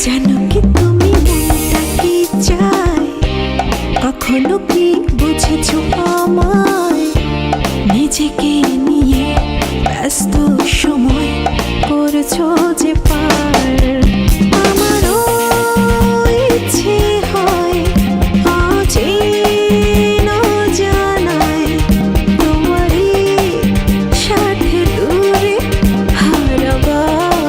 জানো কি তুমি মনটা কি চায়? কখনো কি বুঝেছো আমায়? নিজেকে নিয়ে ব্যস্ত সময় করেছো যে পার। আমারও ইচ্ছে হয় অচেনা জানায় তোমারই সাথে দূরে হারাবার।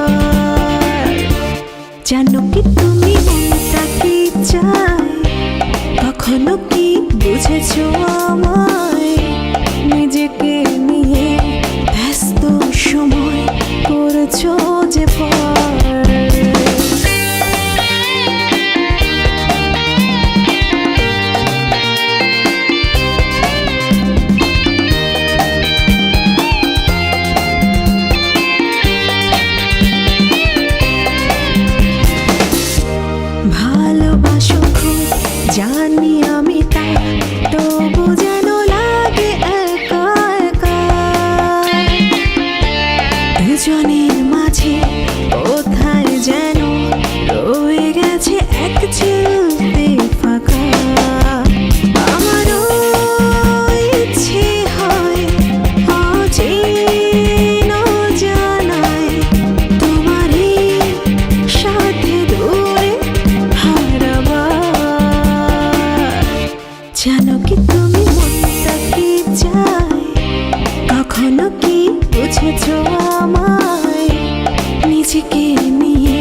জানো কি তুমি মনটা কি চায়? কখনো কি বুঝেছো আমায়? নিজেকে নিয়ে ব্যস্ত সময় করেছো যে পার। ভালোবাসো খুব জানি আমি তা, তবু যেন লাগে একা একা। দুজনের মাঝে কোথায় যেন রয়ে গেছে এক চিলতে ফাঁকা। আমারও ইচ্ছে হয় অচেনা জানায় তোমারই সাথে দূরে হারাবার। জানো কি তুমি মনটা কি চায়? কখনো কি বুঝেছো আমায়? নিজেকে নিয়ে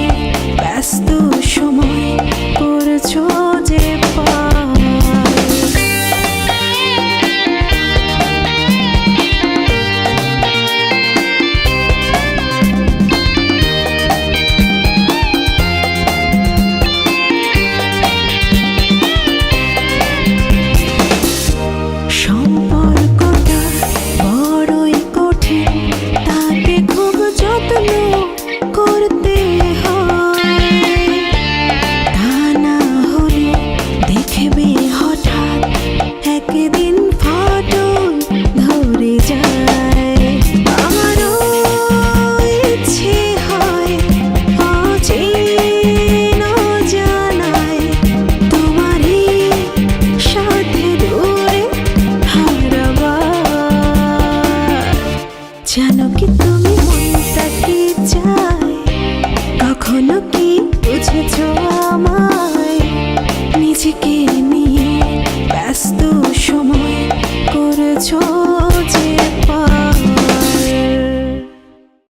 ব্যস্ত সময় করেছো যে পার। সম্পর্কটা বড়ই কঠিন, তাকে খুব যত্ন করতে হয়। তা না হলে দেখবে হঠাৎ একদিন ফাটল ধরে যায়। আমারও ইচ্ছে হয় অচেনা জানায় তোমারই সাথে দূরে হারাবার। জানো কি তুমি মনটা কি চায়? কখনো কি বুঝেছো?